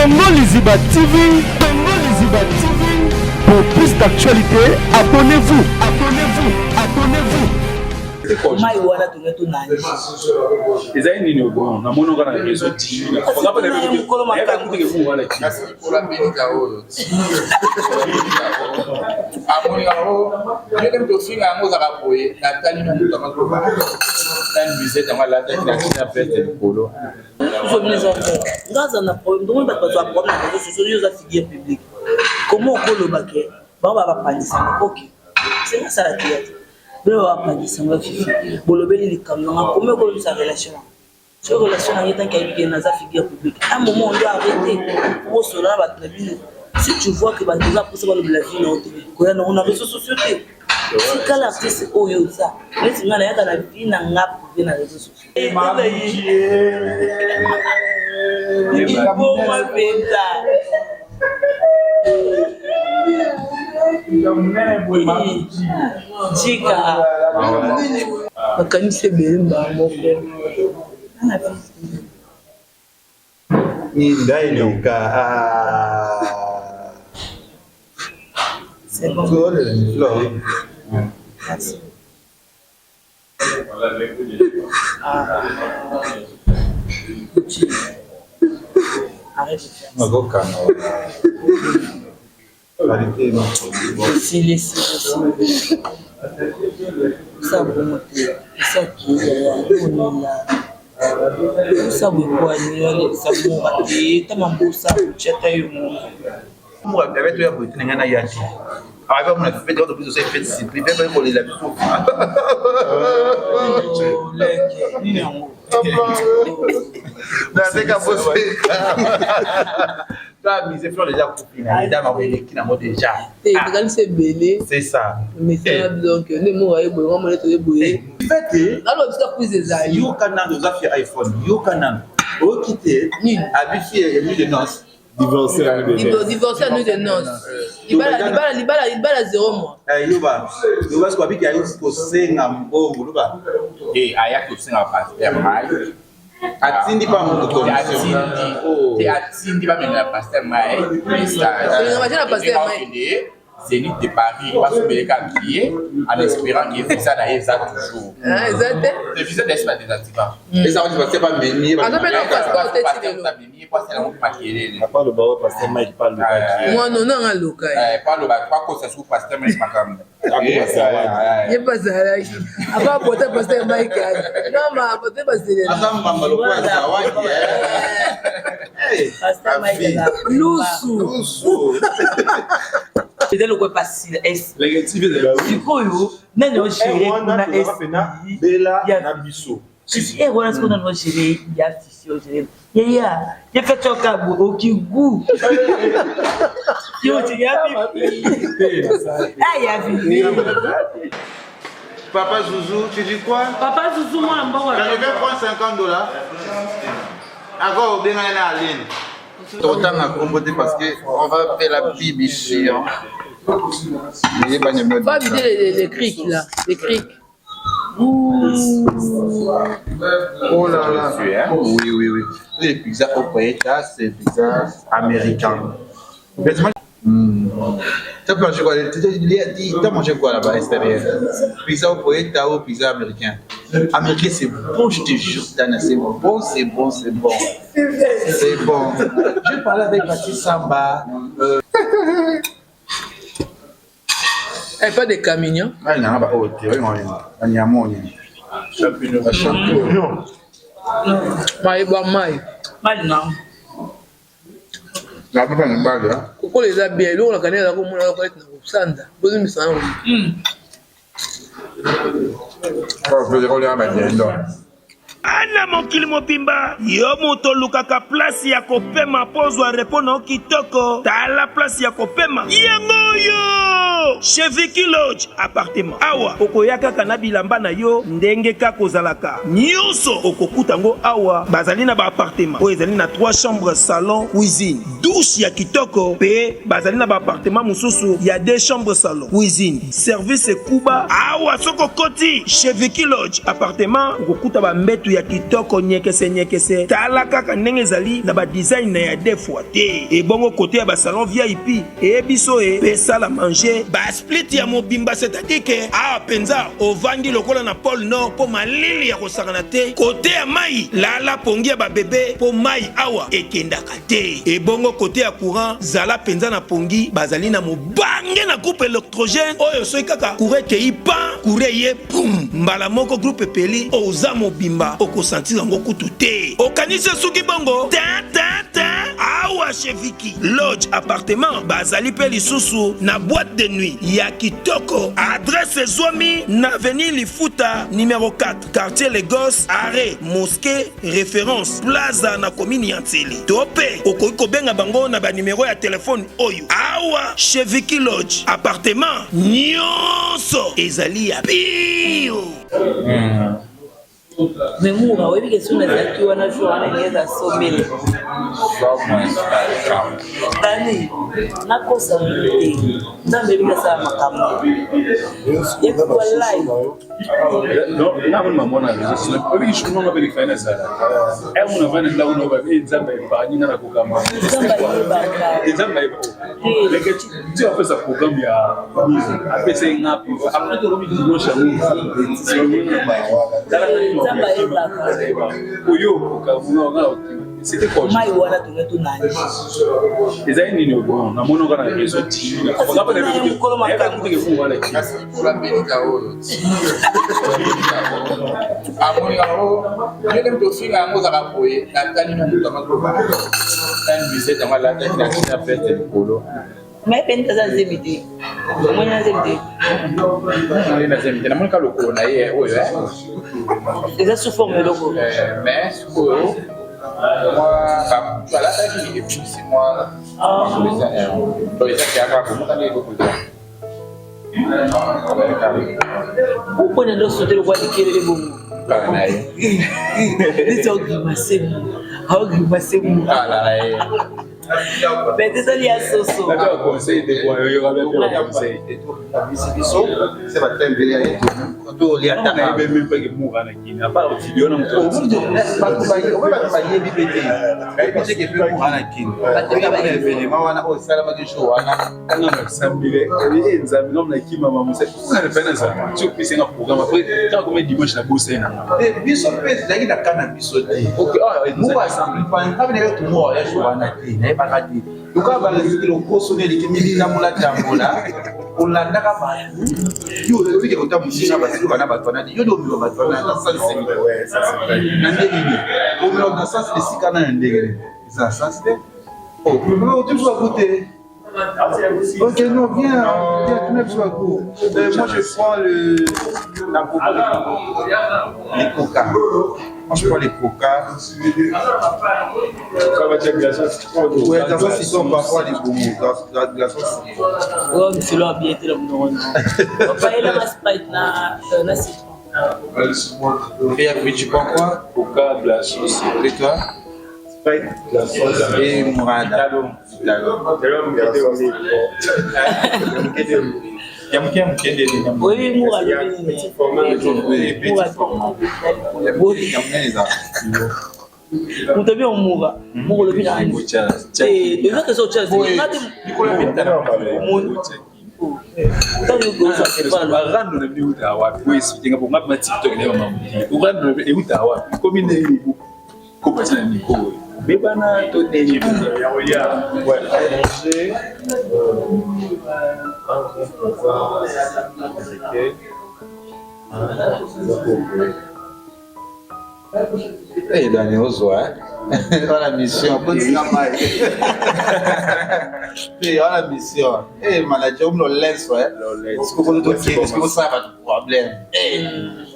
Congo LIZIBA TV. Congo LIZIBA TV. Pour plus d'actualité, abonnez-vous. Abonnez-vous. Abonnez-vous. Mai wana tungeto nani ezali nini bon na mono kana yeso ti na panga pa na mukolo makaka kutike fu wana ti kula benika oyo amoni ngao yeke ndo finga ngo za kapoye na tani na ndo makolo tani bizeta ngala tani na kina pete polo faut les enfants ngaza na problème donc ba pas problème na réseaux sociaux za figure publique comment okolo baké ba ba panisa OK c'est ça la théâtre mais on va pas dire ça va fifi bolobeli likamanga comment ko sa relation sur relation na yetan qui na za figure publique à un moment on doit arrêter pour cela ba tribune si tu vois que ba déjà pour ça ba la vie non ko ya on a réseaux sociaux si kala artiste oyo ça mais si ngana yaka na vie na ngap vie na réseaux sociaux et bon ma penta Jika makanisa belimba moko Inda iluka c'est bon Flore. merci arrête de faire Magokana. Réalité non. c'est les ça bon ça qui ça beaucoup ni ça bon et tamambo ça chata yo Moi avec toi pour tenir na yati. Avec moi fait de plus aussi fait si privé pour les habits. C'est qu'à bosser. Toi mise Flore déjà copine, les dames avec qui n'a pas déjà. Et quand c'est belé. C'est ça. Mais ça donc les mots ay bon on est boyé. Fait alors ça prise des aïeux. yo kana nos affaires iPhone, yo kana au quitter habitué lui de noces. Divorcé à nous de Divorcer à nous de noces. Il va zéro mois. Yo ba ce qu'on habite ayo ko senga mbongo lo ba. et aya ko singa pasteur mai Atindi pa mu ko te atindi ba mena pasteur mai message On va dire pasteur mai. Zénith de Paris va se mêler qu'à crier en espérant qu'il ça d'ailleurs ça toujours. Ah exact. Le visa d'espace des activants. et ça on va pas mener Ah non mais non parce que Parce que ça béni pas c'est la honte maquillée. pas le barreau parce que Mike parle de ça. moi non non en local. Pas le bac pas que ça soit pasteur mais pas comme. Il pas ça là. Avant porter pasteur Mike. Non mais porter pasteur. Asa mama lo kwa zawadi. pasteur Mike là Lusu. peut-être le quoi facile est Les TV de la du coup yo nani gérer na est Bella na biso. et voilà ce qu'on a gérer il y a fission gérer il fait choka au kigu yo tu y a il y a vu Papa Zouzou, tu dis quoi? papa Zouzou moi en bas Quand je vais prendre $50. Encore bien à Aline. Autant à compoter parce qu'on va faire la Bible ici. Pas vider les crics là, les crics. Oh là là. Oui, oui, oui. Les pizzas au poète, c'est pizza américain. Tu as mangé quoi? Tu as mangé quoi là-bas, extérieur? Pizza au poète ou pizza américain? Américain, c'est bon, je te jure, Dana, c'est bon, c'est bon, c'est bon. C'est bon. Je parlais avec Baptiste Samba. Elle pas de camions. Ah, il n'y a pas de il y a mon champignon. Maï bon maï. maintenant La papa n'est pas là. Pourquoi les habits là on a gagné là comme on a pas été dans Sanda. Bonne mission. Je vais aller à ma viande. ana mokili mobimba yo moto lukaka place ya kopema pozwa repono kitoko tala place ya kopema yango yo chez Vicky Lodge appartement awa okoya kaka na bilamba na yo ndenge kaka kozalaka nyonso okokutango awa bazali na ba appartement oyo ezali na 3 chambres salon cuisine douche ya kitoko pe bazali na ba appartement mususu ya 2 chambres salon cuisine service kuba awa soko koti chez Vicky Lodge appartement okokuta ba mbetu ya kitoko nyekese tala kaka ndenge ezali na ba design na ya defwa te ebongo côté ya ba salon VIP ebiso pesa la manger ba split ya mobimba c'est-à-dire que penza ovandi lokola na pôle nord po malili ya kosakana te côté ya mai la pongi ya ba bébé po mai awa ekendaka te ebongo côté ya courant zala penza na pongi bazali na mobange na groupe électrogène oyo soki kaka courant kei pan courant ye pum mbala moko groupe peli oza mobimba okosentir yango kutu te okanisi suki bongo awa cheviki lodge appartement bazali pe lisusu na boîte de nuit ya kitoko adresse zomi na avenue Lifuta numéro 4 quartier Lagos arrêt mosquée référence plaza na commune ya Ntili tope okoki kobenga bango na ba numéro ya téléphone oyo awa cheviki lodge appartement nyonso ezali ya bio. Mais MURRA, oui, parce que nous avons un jour en année à sommet. Dani, na kosa mbili. Ndambe bika sa makambo. Yeku live. Non, na mama mona rezo. Obi kishuno ngabeli finance ala. Una vana la uno ba nzamba ebani na kokamba. Nzamba ebani. Leke tu as fait sa programme ya musique. Apese ngapi. Après de romi dimanche à nous. C'était quoi? Les amis nous bon, na mono kana les autres. On a pas de mais penta za zebiti mwana zebiti na zebiti na mwana lokolo na ye oyo eza sous forme logo mais oyo moi ka tu ala ta ki et puis c'est moi donc ça qui a pas comment aller logo pourquoi ne doit sauter le roi de Kéré bon dis au grimacer ah là mais désolé à Soso. Conseil de quoi il y aura bien conseil. C'est pas très bien. Tout les attaques même pas que MURRA na kina. Pas au vidéo na mto. Pas ko baye, on va pas baye BBT. BBT ke pe MURRA na kina. Ba te ba événement wana o sala ba show wana. Kana masambile. Et nzambi ngom na kima mama c'est pour ça faire ça. Tu peux c'est un programme après quand comme dimanche la bosse na. Et biso pe zaki na kana biso te. OK, MURRA ensemble pas venir tout moi ya show wana te. Bakati luka balaziki lokosone likimili na mula tambola olandaka ba yo olike kota musina basiluka na batwana yo do milo batwana na sanse na ndenge o milo na sanse lesika na ndenge ça sanse oh mais tu dois goûter. Ok, non, viens, tu n'as pas goût. Moi, je prends la coca. Les coca. Moi, je prends les coca. Oui, dans ça, ils sont parfois des bons. Dans la sauce. Oh, mais c'est là, bien été là, on va y aller à Sprite, na citron. Et tu prends quoi? Coca, de la sauce. Et toi? La sauce et MURRA. Oui, MURRA. Mutabi on MURRA. MURRA le bina. Et les autres sont chers. Bébana, tout est ouais. Et Daniel Ozoa, dans la mission, on la mission. Et manager, on le laisse, ouais. Est-ce que vous est-ce que vous savez votre problème?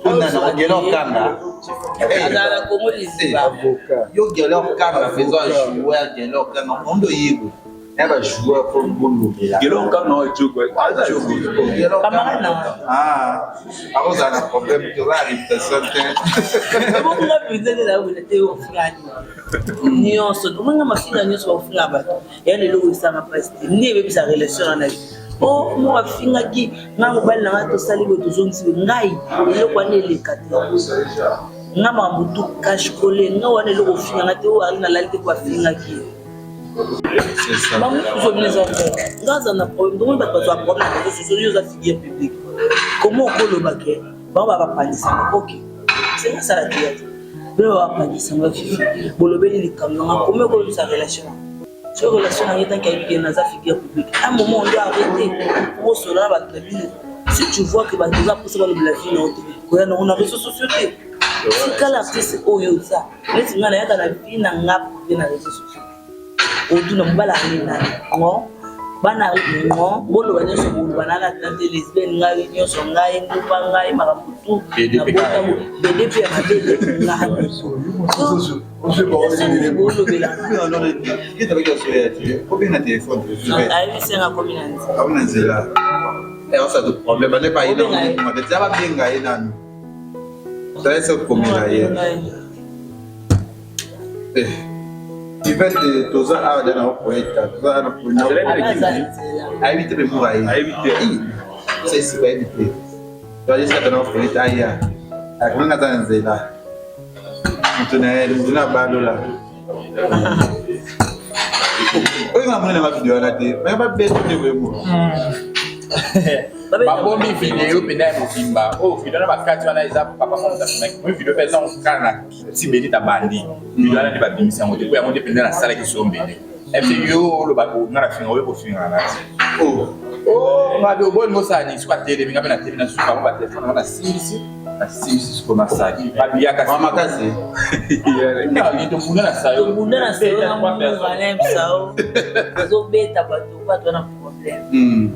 On a un galop kanga. Yo galop kanga faisant jouer à galop kanga. On doit y aller. Elle va jouer pour le boulot. Galop kanga, on joue quoi? Ah, alors ça a un problème. Tu vas arriver à ça. Nyonso domanga mafina nyonso bafuna ba yani loko isama pasti ndiye bebisa relation na oh mo afinga ki na mobali na to sali bo tozongisi ngai eloko ane lekate nga mambutu cash collé nga wana eloko finga nga te oyo ali na lali te bafingaki ngaza na problème donc bato bazwa problème na réseau sociaux yo oza figure publique comment okolobake bango bakapandisanga ok senga sala te yate bino bakapandisanga fifi bolobeli likambo nanga komi okolobisa relation so relation nanga etanki ayebike naza figure publique un moment on doit arrêter pour osola na bato na bino si tu vois que bato oza posa balobela vie na ote koya nango na réseau sociaux te sikala artiste oyo oza neti nga nayaka na vie na nga privé na réseau sociaux oduna mobala alina ngo bana ngo boloba nyonso boloba nanga tante lesbienne ngai nyonso ngai ndupa ngai makabutu na BDP ya mabele ngai bolobela combien de téléphone ayibisenga komi na nzela abona nzela ça de problème bale pa ina mo de taba benga ina ça c'est combien là FIVETTE toza awa dana opoeta toza na pona ayebite pe mura ye ayebite c'est si ba ayebite toza sa dana opoeta aya akonga za nzela mutu na yele mutu na balola oyo nga mwana ma video na te ba ba beto te wemo babombi video pena ya mobimba oyo video na bakati wana eza papa moko tafinaki oyo video mpe eza okala na tibeli ta bandi video wana nde babimisi yango te po yango nde mpenza nasalaki sombele epe yo olobaka nga na finga oyo kofingana na te ngabe obolingo osala nini soki atelemi nga mpe na telemi na susu bango batelefone yango nasimbisi siko nasaki babiyaka makasi tomunda na sayo tomunda na sayo na mungala sao azobeta bato bato na problème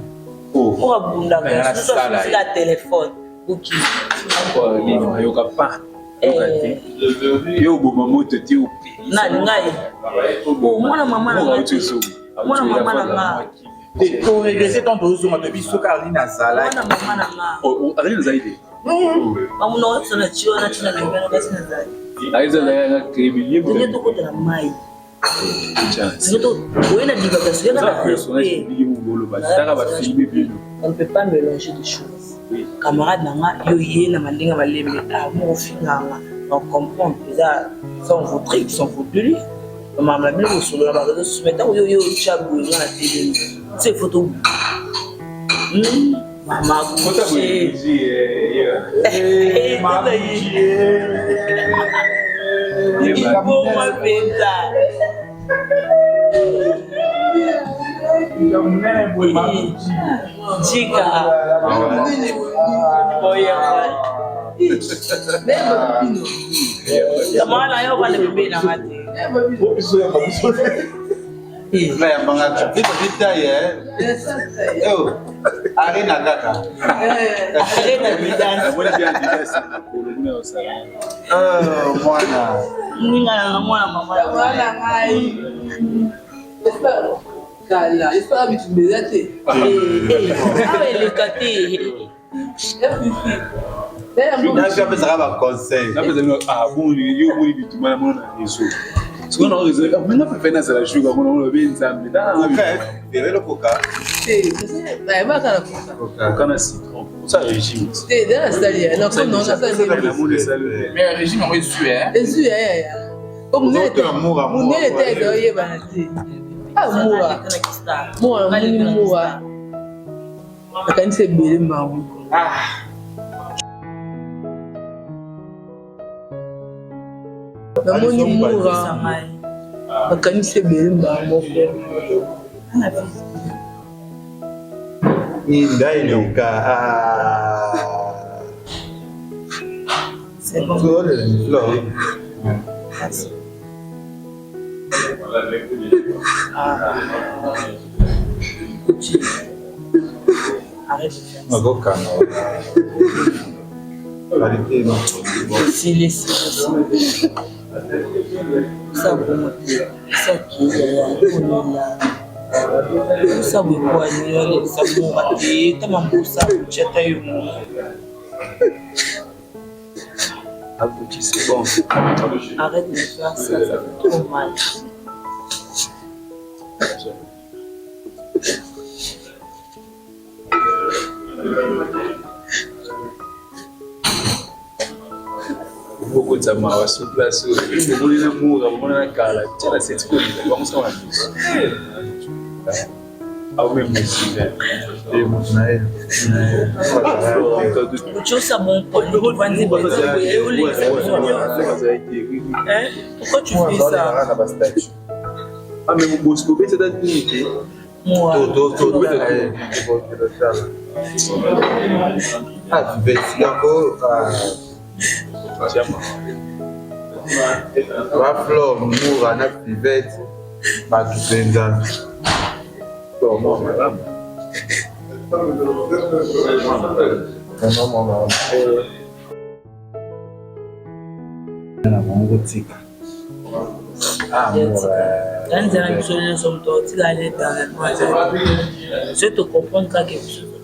pour abunda la téléphone buki yoka pa yo boma moto ti upi na ngai mwana mama na ngai mwana mama na ngai to regresse tant tozonga to biso Caroline azala mwana mama na ngai Caroline zaidi mamuna watu na chio na china lembena kasi na zaidi aiza na kribilier ndio tuko na mai ndio wena divagation na personnage bigi mungolo bataka ba filmer bino on ne peut pas mélanger des choses camarade nanga yo yé na malinga malembe mo finganga on comprend déjà sans votre truc sans votre lui maman la bino solo la réseau sociaux maintenant yo chabu na télé c'est photo Mama Gucci Mama Gucci Mama Penta Chica Oya Kamala yo bale bebe na mate na ya banga vita vita ye oh arena kaka arena vidance bona bien divers ko luna osala mwana ninga na mwana mama mwana ngai kala espera bitu bezate awe le kati na pesa ba conseil na pesa bon yo boni bituma na mona yeso siko na rezo menga pepe na sala shuka kuna lo benzambe dana bebelo koka ba kana koka kana citron ça régime te dana stalia na ko non ça mais régime on est sûr hein ezu ya comme nete munete do yeba na te mura akanise bele mbangu namoni mura akanise bele mbangu indailuka c'est bon Flore arrête de faire magoka réalité non c'est les ça bon ça qui est là ça vous quoi ça vous rater tellement beau ça chata yo Abouti, c'est bon. Arrête de faire ça, ça fait trop mal. côté ma wa sur place il me voulait l'amour on a cala tu la cette cool comment ça va ah même merci et mon naïf tu sais mon point pourquoi tu fais ça ah mais mon boss peut être d'unité moi ah FIVETTE yako ba FLORE MURRA na FIVETTE bato penza na bango tika je te comprends quelque chose.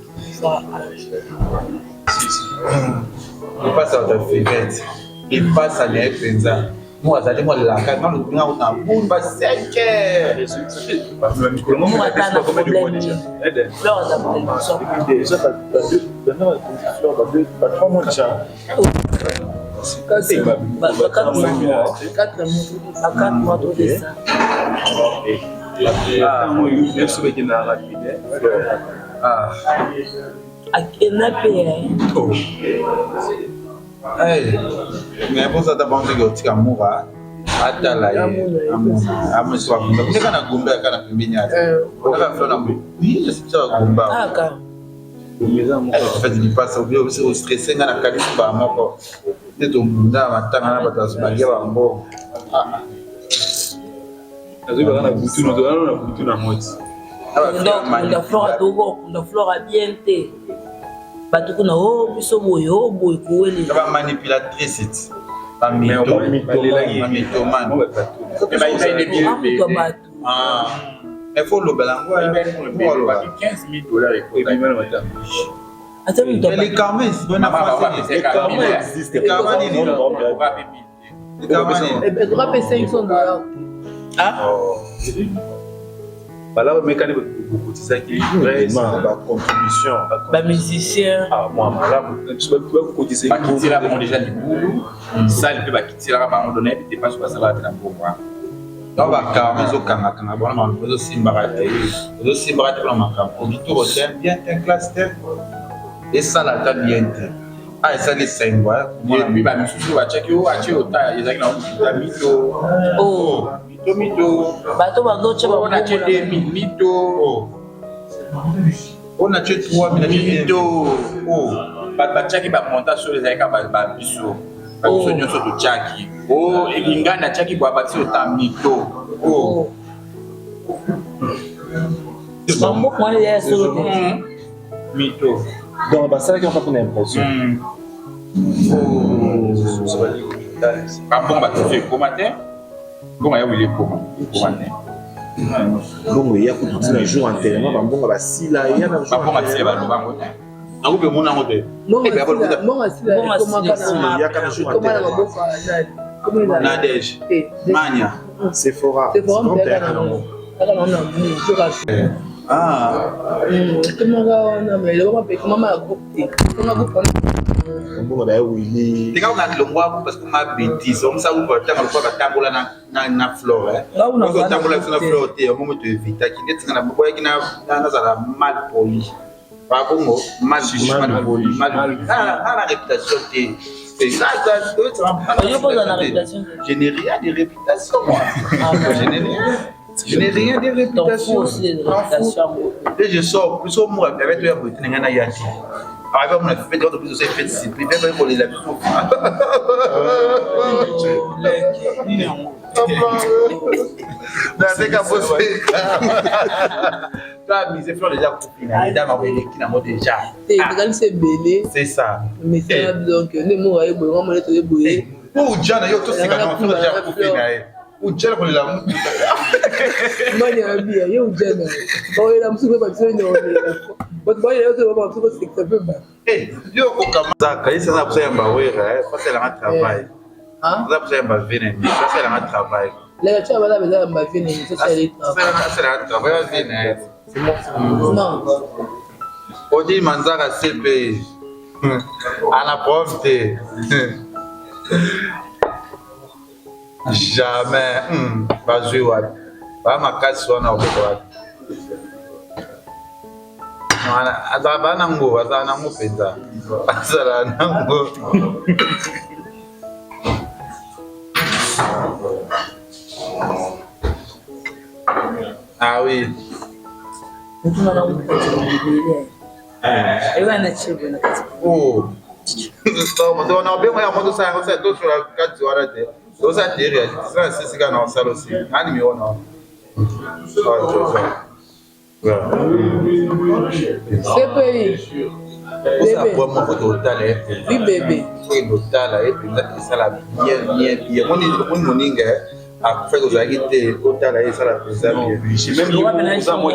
il passe à la FIVETTE il passe à la penza moi azali moi la quand le bien on a bon ba 5 heures Comment attendre problème Flore a problème déjà pas 3 mois déjà 4 mois de ça. mais pour ça d'abord que tu as MURRA atala ye ameswa kumba kuna na gomba kana pembeni yake kana flona mbi ni sipita gomba aka fait il passe au stressé ngana kalisi ba moko neto munda matanga na batazo bagia ba mbo azuba kana butu na moti donc la Flore bien té bato kuna biso boyo kuwele ba manipulatrice ba mythomane il faut le balango $15,000 les carmets bon affaire les carmets existent les carmets et droit $500 ah voilà mécanique beaucoup de ça qui ba contribution ba musicien ah moi madame tu peux cotiser ba kitira ba déjà du boulot ça il peut ba kitira ba on donner des dépenses pour ça là pour moi non ba carmets zo kanga bon on zo simbara pour la makam au bito retient bien ta classe et ça la ta bien ah et ça les 5 mois et ba misusu ba check yo achi ota ezaki na mito oh mito bato bagoche ba on a check des mito on a tué 3 mito oh ba check ba monta sur les aika ba biso ba biso nyonso to check oh elingana check kwa bati ota mito oh mambo kwa ya solo mito donc bah ça qui on pas prendre l'impression ba bon ba tu fais comment t'es comment ya wili comment né bongo ya kutina jour enterrement bambonga basila ya na ba bon ba tie ba lo ba ngote ako be mona ngote ya kana jour comment Nadège Mania Sephora ah bongo ba wili tika una longwa parce que ma bêtise on ça ou pas tanga ko ba tambola na FLORE ko tambola na FLORE te mo to evita ki netinga na boya ki na za mal poli ba bongo mal poli la réputation te c'est ça je n'ai rien de réputation moi je n'ai rien de réputation et je sors plus au moi avec toi pour tenir na yati avec on a fait d'autres plus aussi fait si puis même pour les la c'est qu'à poser toi mise FLORE déjà copine les dames avec qui na déjà c'est ça mais ça donc ne mo ay bo mo to eboye ou jana yo to sika na FLORE déjà copine ou jana pour la mani abia yo jana bo ila msuko ba tsonyo but boy yo to ba msuko sikta pemba yo ko kama zaka isa za kusema wera parce la travail za kusema vene parce la travail la cha bala bela mba vene ça c'est la travail vene c'est non Odi manzara CP à la pauvreté Jamais. Pas joué. Pas ma casse on a au quoi. Azaba nango, azaba nango penda. Azaba nango. Ah oui. Oh. On a bien moyen de ça, on sait tout sur la carte sur la tête. Donc ça derrière, ça c'est quand on salle aussi. Animé on a. C'est pays. Ça pour moi total est. Oui bébé. Oui total et puis ça la bien. On moninga a fait aux agité total et ça la bien. Même nous moi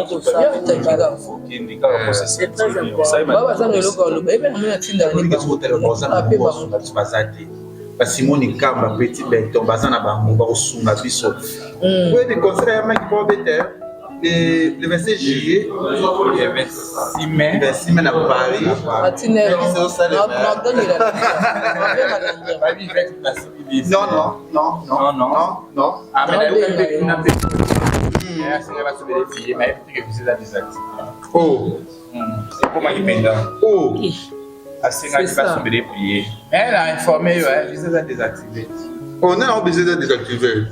qui indique c'est très important. Baba ça le local, bébé on a tinda ni ba Simone Kamba petit beton bazana bango ba osunga biso. Oui des conseils mais qui vont bêter le 26 juillet le 26 mai à Paris. Matinée. Non. Ah mais on a Oh. C'est comment il penda. Oh. Elle a informé, je les ai désactivés. On a obligé de désactiver.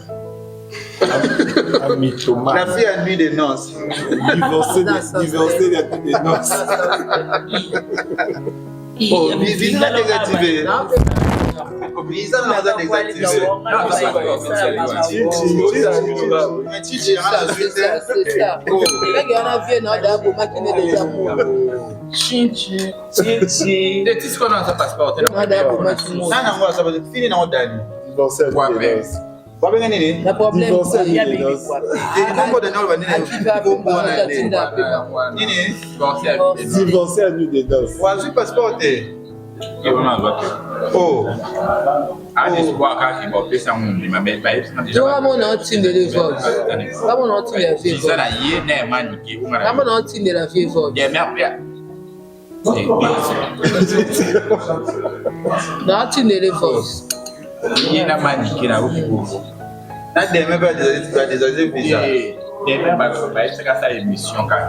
La fille a nuit des noces. Divorcé des noces. Oh, Visa a désactivé. Visa n'a pas désactivé. C'est ça. Il y en a vu dans la machine déjà mort. Chinchi. Les titres qu'on a ça passeport. Ça n'a pas ça va finir dans Dani. Divorcé à nuit des noces. Pas bien nini. Le problème Divorcé à c'est nuit des noces. Et Congo de Nord va nini. Divorcé à nuit des noces. Wazu passeport. Oh. Ah, des fois, quand il va faire ça, on m'a mis tu vois mon antine de l'évoque. Pas mon antine de la vie. ça là, il est maniqué. Pas mon antine de la vie. Il est merveilleux. L'antine de l'évoque. Il est maniqué là où il faut. N'a demain pas des visa. Demain, bah, c'est quand ça émission quand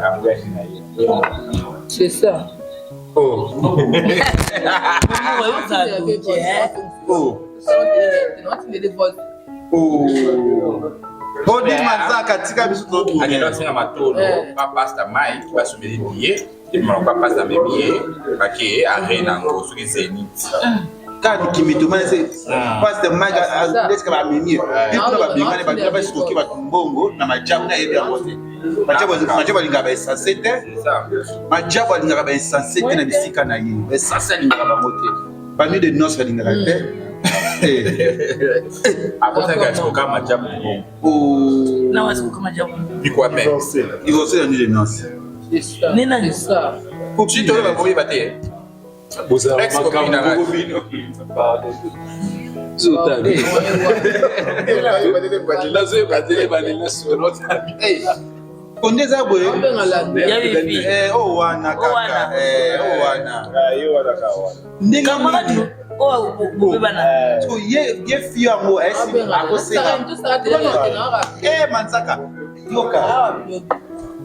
C'est ça. Oh. Oh. L'antine de l'évoque. Oh. Oh, dis mazaka katika biso to. Alors c'est un matolo, pas pasta mai qui va se mettre billet, et mon pas pasta mes billets, parce que arena ngo sur les zénith. Quand qui mitumane c'est parce que maga deska ba mimi. Diko ba bingane ba ba sikoki ba tumbongo na majabu na yebe amote. Majabu linga ba essentiel. Majabu linga ba essentiel na bisika na yi. Essentiel linga ba mote. Ba nuit de noces linga ba te. Après ça gars ko kama jabu bon. Oh. Na wasi kama jabu. Ni quoi mais. Divorcé la nuit de noces. C'est ça. Nina c'est ça. Si tu veux combien bater. Vous avez Kondeza boy. Oh wana kaka. Oh wana. Ndinga Camarade. Oh bobana. So ye fio ngo esi akoseka. Manzaka. Yoka.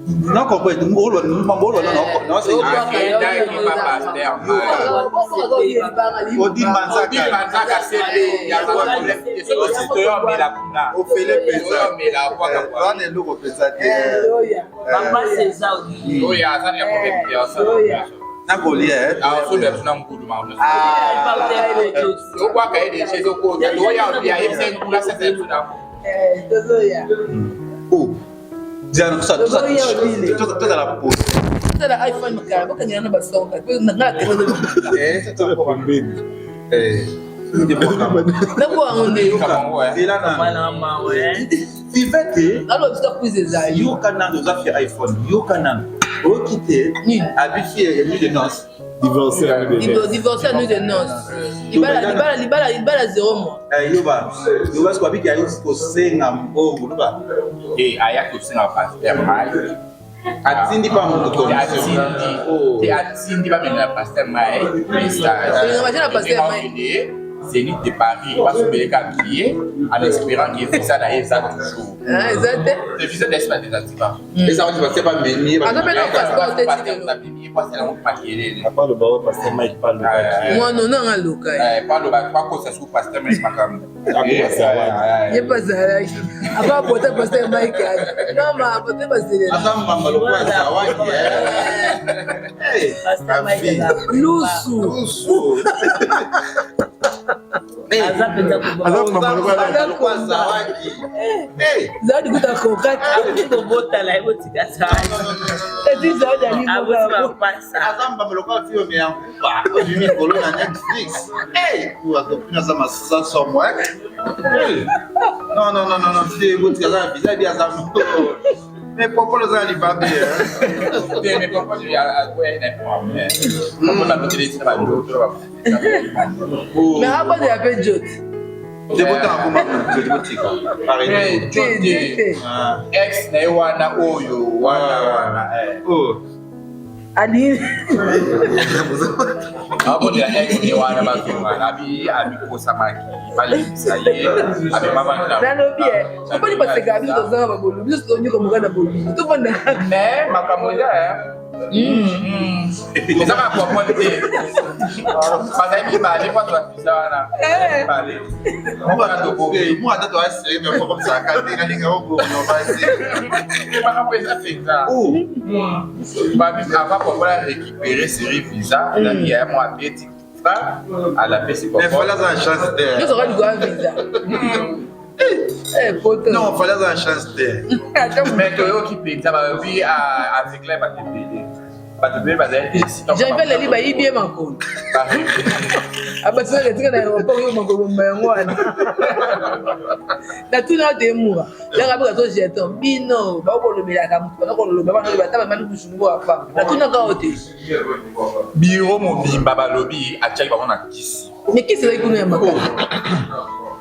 Non comprendre ngolo non c'est Odi Manzaka c'est ya problème c'est citoyen mais la kuna au fele pesa mais la quoi on est logo pesa Papa c'est ça. oh ya ça n'est pas ça na golia ah so be tuna mkudu ma Oh kwa ka ile chezo ko ya do ya bia yese kula sese tuna oh Diana tout ça la pose C'est la iPhone car beaucoup n'y en a pas son car na quoi on est là na FIVETTE alors tu as pris ça yo kana nos affaires iPhone yo kana o quitter habitué nuit de noces divorcé à nuit des noces. Divorcé à nuit de noces. Il va 0 mois. Yo ba ko abiki ayo ko senga mbongo no ba aya ko singa pas mai atindi pa mo to atindi ba menga pasteur mai message imagine pasteur mai Zénith de Paris, va se payer qu'à billet en espérant qu'il fait ça d'ailleurs ça toujours. Ah, exact. Le visa d'espace des actifs. Et ça, on ne peut pas mener. Ah, non, mais non, passeport, Parce que vous avez mis, parce que vous pas qu'il À part le barreau, parce que Mike parle de moi, non, non, un local. pas le bac, pas que ça soit pasteur, mais c'est pas comme. Il n'y a pas ça. À part porter pasteur Mike. Non, mais porter pasteur. Attends, maman, le quoi, ça va. Pasteur Mike. Lousou. Zawadi kuta kokati. Botala ebotika zawadi. Eti zawadi ali Aboti bapasa. Azamba maloka fio me ampa. Ojumi kolo na Netflix. Hey, ou akopina za masa somo eh. Non, c'est bon ça bizarre bien ça. Mais pourquoi les gens pas bien? Mais pourquoi tu as quoi mais on va noter les ça mais avant de appeler Jot. De botar como de botica. Pareil. Ex na wana oyo wana Oh. Ali. Abo dia ex ni wana bazuma abi kosa maki bali saye abi mama na. Nano bien. Pourquoi tu passes gabi dans un babolo? Juste on dit comme regarde babolo. Tout bon. Mais makamoja mais ça va pour moi parce que il m'a dit quoi toi ça là Moi attends toi c'est mais comme ça quand tu as dit on va essayer. Pas après ça fait ça. Bah avant pour récupérer série visa là il y a moi petit à la PC pour. Mais voilà ça chance d'air. Nous aurons le visa. Non, fallait la chance d'air. Mais toi qui paye ça va oui avec les pas te payer. Pas te payer parce que j'avais les liba bien manco. Ah bah ça les trucs dans l'aéroport yo manco mengwana. Na tout na de moura. La rabu to jeton bino ba ko lo mela ka mutwa ko lo ba no ba ta ba kusungo apa. Na tout na ka hote. Biro mo bimba balobi achaki ba na kisi. Mais qui c'est qui nous aime encore?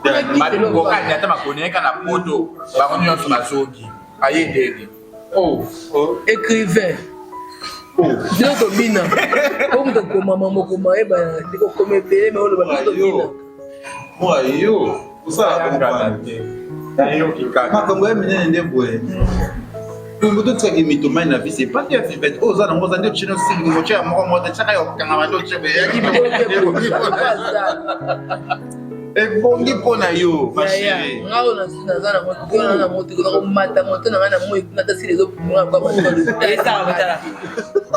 Bakani ata makoneka na poto bakoni nyonso na zogi ayendeli écrivain biloko bina comme de koma mokoma eba ndiko koma ebele mais oloba biloko bina Moi yo osala makambo ya minene nde boye Tout ce qui est mythomane na vie, c'est pas que FIVETTE. Oh, ça, on va dire que tu n'as pas de moitié à moi, moi, tu as un canard, tu as et bon, ni pour na yo, ma chérie. Ngao na sina zana moto na moto ko mata moto na ngana mo na ta sile zo pumwa kwa moto. Esa mata.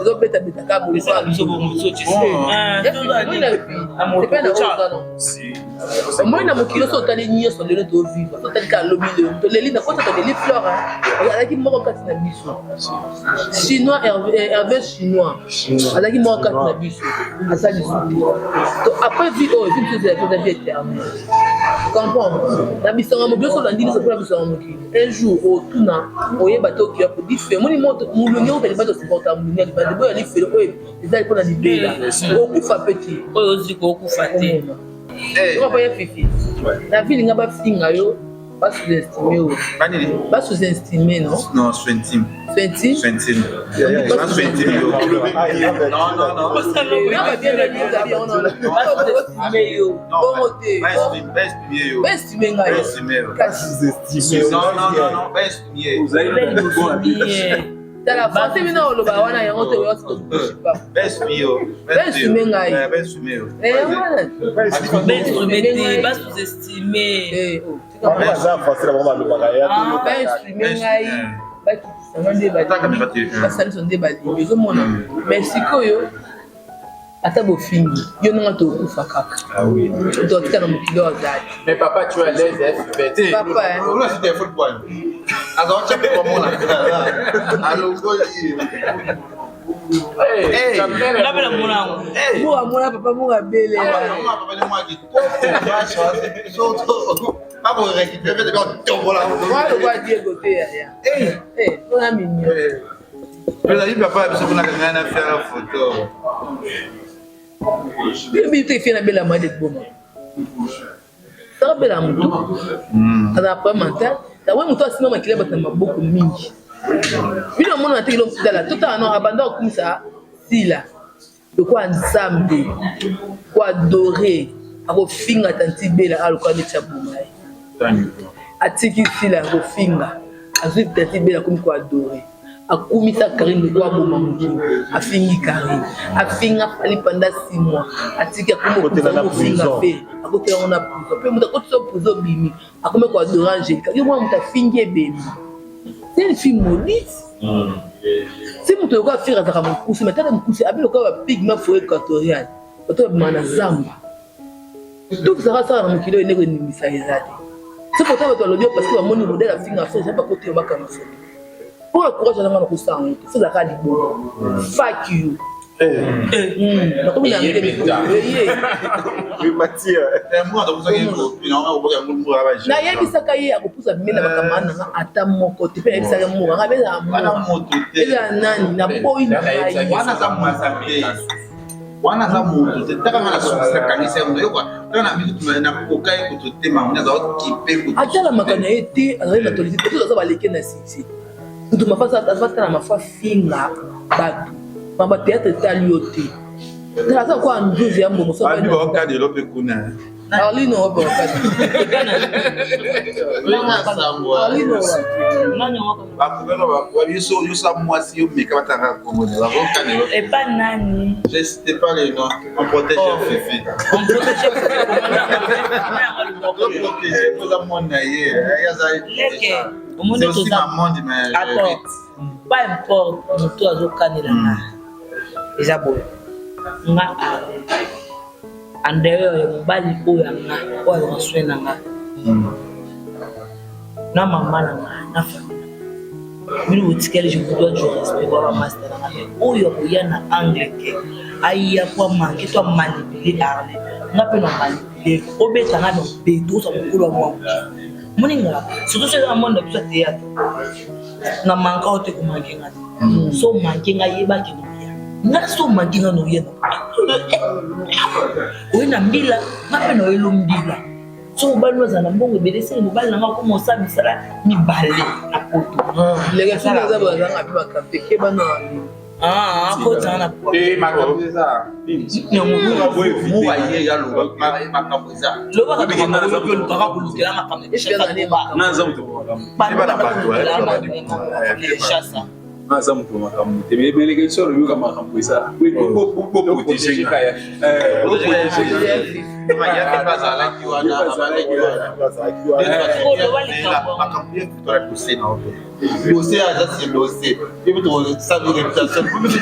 Zo beta beta ka bo Esa biso bo moto tu sais. C'est pas na zana. Moi na mokilo so tali nyo so lelo to vivre. So tali ka lobi le. To leli na kota to leli flore. Alaki moko kati na biso. Chinois Hervé chinois. Alaki moko kati na biso. Asali so. To après vie oh, vie de la vie éternelle. Comprends? La bisanga mobile so landini so pour bisanga mokili. Un jour au tuna, oye bato qui a pour dire moi ni monte mulunyo ko bato supporta mulunyo ba de boya li fele oye ezali pour na libela. Okufa petit. Oyo ziko okufa te. On va y fifi. La ville n'a pas fini pas sous-estimé. Pas sous-estimé, non? Non, sous-intime. Sous-intime? Sous-intime. Pas sous-intime. Non. On va bien le dire, on a sous-estimé. Pas estimé. Pas estimé. Pas sous-estimé. Non. Pas estimé. Vous avez dans la français maintenant le ba wana yango te yo to pas estimé ngai pas sous-estimé ça facile vraiment le bagage pas estimé ngai ba qui sont des bali mais au monde merci koyo ata bofingi yo nanga to kufa kaka oui to tika na mukilo azali mais papa tu as les FIVETTE papa on a c'était football alors tu peux comment là alors Mura papa mura bele moi qui pas pour récupérer de voilà moi le vois dire côté on a mignon mais papa parce qu'on a rien à faire la photo. Bibi tu fais la belle amie de bon. Ça belle amie. Ça pas mental. Ça ouais muto asima makile batama beaucoup mingi. Bino mona na tiki l'homme là tout en abandon comme ça. Si là. De quoi ensemble, quoi adorer, akofinga tanti bela aluka ne chabumai atiki sila akofinga azwi tanti bela comme quoi adorer akumisa Karine kwa boma mukino afingi Karine afinga fali pendant 6 mois atiki akomo finga pe akotela ona puzo pe muta kotiso puzo bimi akome kwa adorer Angelique yo mwa muta fingi ebemi c'est une fille maudite si muto ko afira za kama mkusi matata mkusi abelo kwa pigma fo équatorial bato mana zamba tout ça ça na mukilo ene ko ni misayezade c'est pourtant bato lobio parce que ba moni modèle afinga fait ça pas côté ba kama so pour le courage dans ko sang c'est la kali bon fuck you na comme na ngebe na yebisaka ye akopusa bimena bakamana ata moko te pe yebisaka mo nga bela moto ela nani na boy na wana za moto te taka ngana sukisa kanisa ndo yokwa tana mbitu na kokai kutotema mna za kipe kutu atala makanya ete azali tolisi to za baleke na sisi ndu mafasa azata na mafa finga batu mama théâtre talioté tala za kwa nduzi ya mbomo so abi ba okade lope kuna Arlino obo okade Lena sangwa nani wako bakubelo babiso yusa mwasi yo meka bataka komona ba okade lope et pas nani je sais pas les noms on protège Fifi on protège pour la monde ye leke au monde c'est aussi ma monde mais attends pas importe moto azokanela na eza boye nga andere ya mobali oyo nga oyo aswe na nga na mama na nga na famille minu utikele je dois du respect kwa master na nga oyo koya na anglais aya kwa mangi to manipuler arle nga pe na manipuler obeta nga do bedo sa mukulu wa muninga surtout c'est dans le monde de théâtre na manka ote ko manginga so manginga yeba ki nga so manginga no yena wena mbila ngape no yelo mbila so bali wazana mbongo belese no bali nga ko mosa bisala ni bale na poto lega sana za bazanga bi bakapeke bana ko tana makambuza ni mu wa ye ya lo makambuza lo ba ka na za ko ka ko lukela makambo nanza mtu bana bato chassa nanza mtu makambo te beleke solo yuka makambo isa bo protéger kaya Maya pas ala kiwana abale kiwana makambuye kutoka kusena hapo Bosser à ça c'est bosser. Et vous trouvez ça de réputation. Vous me dites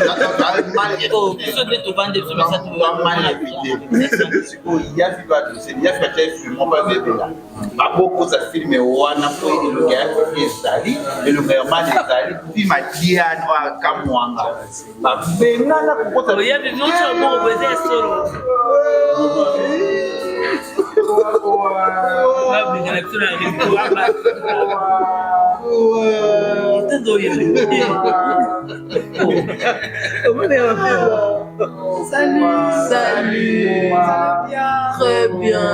mal so de to vendre so ça to mal réputé. Il y a vu pas de c'est il y a fait un film on va bébé là. Pas beaucoup ça filme wana pour le gars qui est sali et le gars mal sali puis ma diane wa kamwanga. Ba benga na kokota. Il y a des gens qui ont besoin solo. La binga na tuna Salut. Très bien.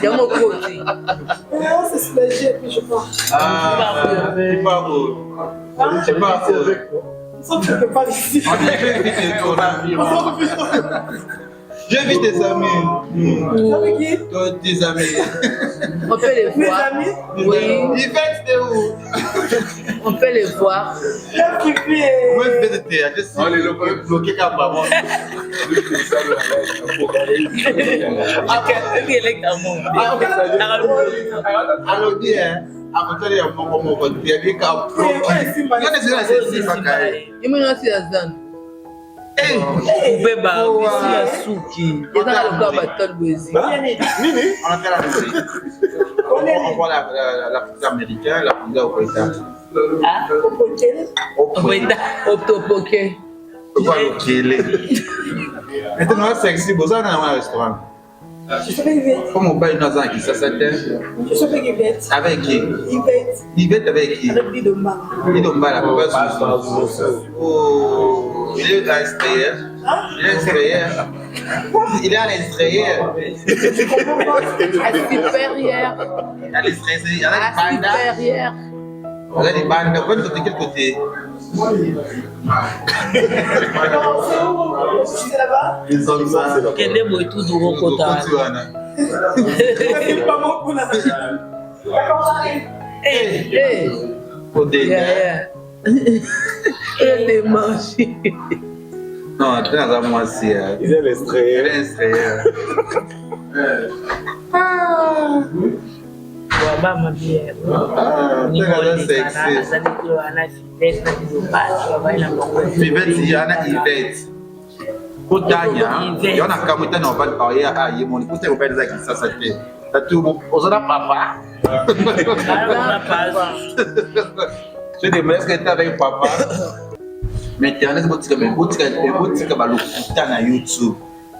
Y'a mon côté. C'est soulagé, je pense. C'est pas beau. C'est pas beau. Ça, tu ne peux pas ici. J'ai vu tes amis. Avec qui? Tes amis. On peut les Mes voir. amis? Oui. Yvette, t'es où? On peut les voir. J'ai kiffé. Moi, je fais de théâtre. Je suis bloqué comme maman. Alors, bien. Akotali ya moko moko biabi ka pro. Yana zina sisi makai. Imena si azan. ubeba bisi ya suki Eza lokwa batal bwezi. Nini? On a fait la musique. On voit la petite américaine, la petite au Koïta. Otopoke. On voit le Kélé. Maintenant, sexy, vous avez un restaurant. Je suis avec Yvette. Comme on paye nos ans qui s'attendent. Je suis avec Yvette. Avec qui? Yvette. Yvette avec qui? Avec Lidomba. Lidomba, la papa. Oh, il est à l'extérieur. Il est à l'extérieur. Il est à l'extérieur. À supérieur. À l'extérieur. À supérieur. Regarde les bandes, de quel côté? C'est là-bas. Ils ont ça. Quel est le tout de Rokota? C'est pas mon coup là. Hey. Au délire. Elle est mangée. Non, tu n'as pas moi aussi. Il est l'extrait. Waba mabie. FIVETTE, il y en a Yvette. Otanya, il y en a comme on va parler à Yémon. Vous savez, on va dire ça, ça fait. T'as tout, on s'en a papa. Je dis, mais est-ce que tu es avec papa? Mais tu as un boutique, mais boutique, na YouTube.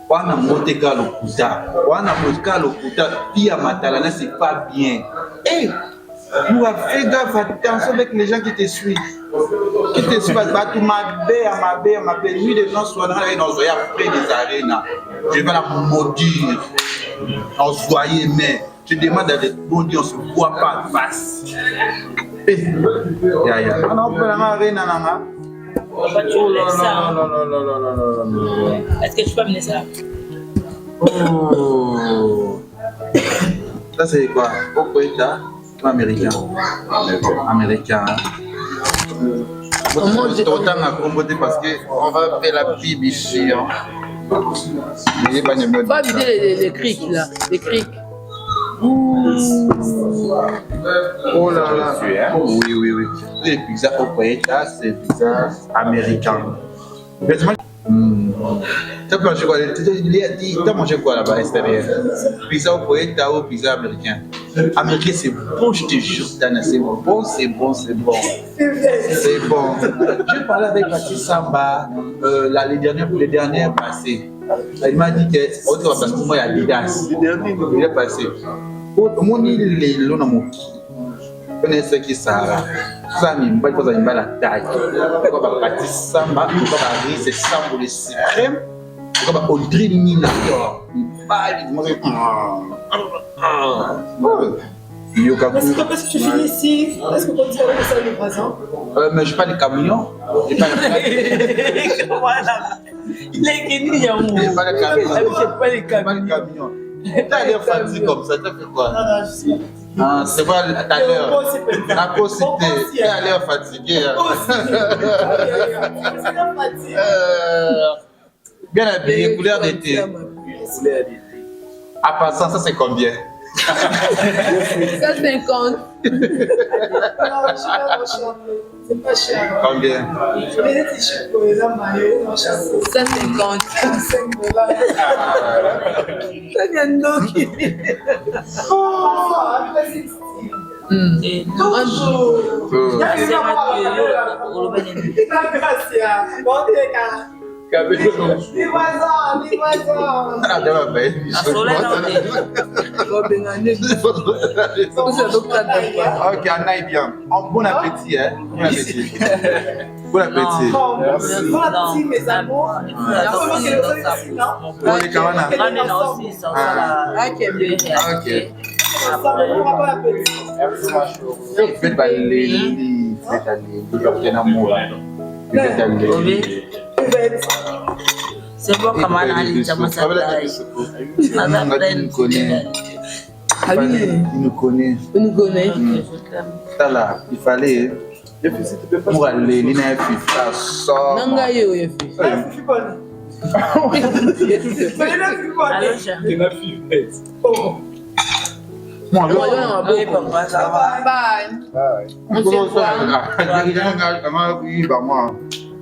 Wana moteka lokuta, wana moteka lokuta, pia matalana, c'est pas bien. Hey, nous avons fait gaffe, attention avec les gens qui te suivent. Qui te suivent, tu ma belle, nuit de gens sont après des arénas. Je vais la maudire, en soyez, mais je demande à des bons dieux, on se voit pas en face. Ya. On a fait la arène, nana. Non. Est-ce que tu peux amener ça? Oh. Ça c'est quoi? Pourquoi t'as américain? Américain. C'est autant à compoter parce qu'on va faire la pib ici. Va vider les crics là, les crics. Oh là là. Oui. Les pizzas au Poeta, c'est pizza américain. Tu as mangé quoi là-bas à l'extérieur? Pizza au Poeta ou pizza américain? Américain, c'est bon, je te jure, Dana, c'est bon. C'est bon. J'ai parlé avec Patrice Samba les dernières passées. Il m'a dit que parce que moi, il y a Lidas. Il est passé. Mon île est là dans mon qui. Ce qui Sarah. Ça m'a pas posé la taille. Quand on va Samba, on va arriver, c'est Samba le suprême. Quand on va Audrey Minator. Il va Est-ce que tu finis ici? Est-ce que tu as ça les voisins? Mais je parle de camion. Il est guéri, il y a un mot. Je parle de camion. Tu as l'air fatigué comme ça, tu as fait quoi? C'est quoi ta l'heure? La possibilité. Tu as l'air fatigué. Bien habillé, couleur d'été. À passant, ça c'est combien? 150. C'est pas cher. Combien? Je vais être chez pour les maillots, 150. 5 $. Ça vient de nous qui. Les voisins. Ok, on aille bien. Bon appétit, hein? Bon appétit. Bon appétit, mes amours. Bon, les camarades. Ok. Faites c'est bon comme on a dit, ça m'a il nous connaît. Là, il fallait. Pour aller, il n'a pas sort. Bye.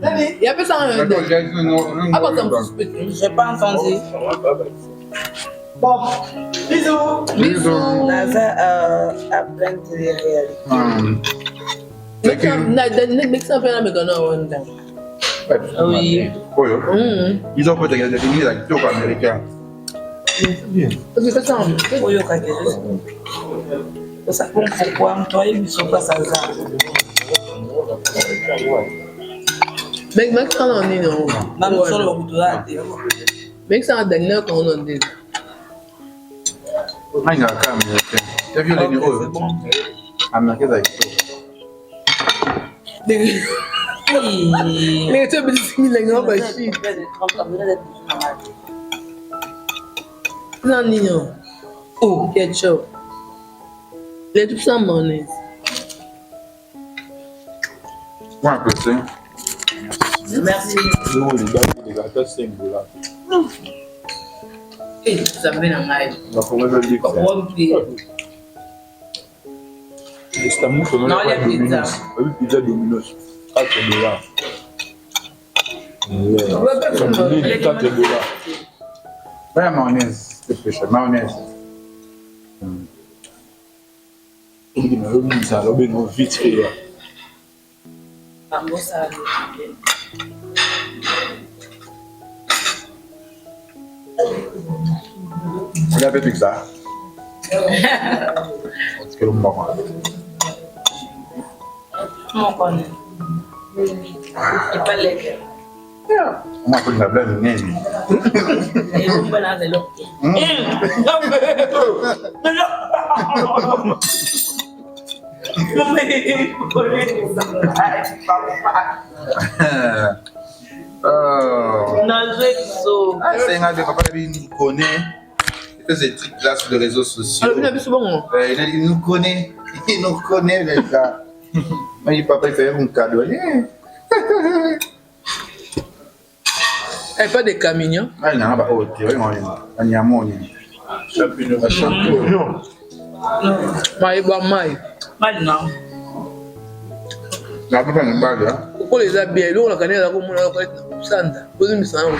Il y a ça un j'ai pas entendu. Bon, bisous. Naza a plein de réalités. Oui. Ils ont peut-être défini la culture américaine. Oui, ça pourquoi toi ils ne sont pas ça. Mec, ça en est non. Même sur le route là. Mec, ça en dernier quand on en dit. Tu as vu les numéros américains avec toi. Mais tu as dit 6 000 ans, Bachi. Non, Nino. Oh, ketchup. Les tout ça, mayonnaise. Ouais, un peu ça. Merci. Non, les gars, $5. Et ça me vient en aïe. On va commencer à dire que c'est un mouche, on a pas Domino's. Oui, pizza Domino's. $4. $4. Ouais, la mayonnaise. C'est fait cher. Mayonnaise. Ça va bien vite fait. On a fait pizza. Parce que l'on m'a Mon connaît. Et pas les gars. on m'a fait la blague. Et on va dans l'eau. C'est un papa qui nous connaît. Il fait des trucs là sur les réseaux sociaux. Il nous connaît. Il nous connaît, les gars. Mais papa, il fait un cadeau. Elle fait des camions. Ah, il n'y a pas de il y a mon champignon. Maï, bois, maï. Mal non. Il n'y a pas de bague. Pourquoi les habits, l'eau, la canette, la gomme, la canette, sanda. Posez mes sangs.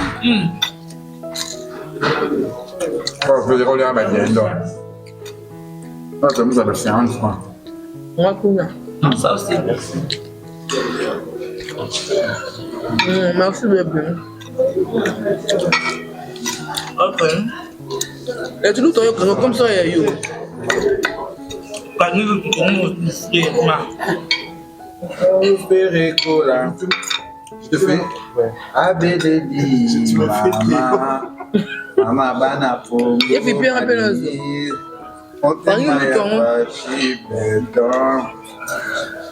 Je vais rouler à ma bien. Non, je me suis fait un franc. Moi, combien? Ça aussi. Merci, bébé. Ok. Et tu nous t'as comme ça, il y a eu. Pas nous, on Je te fais Abédéli, maman, bana pour. Et puis, bien rappelez-le. On t'a dit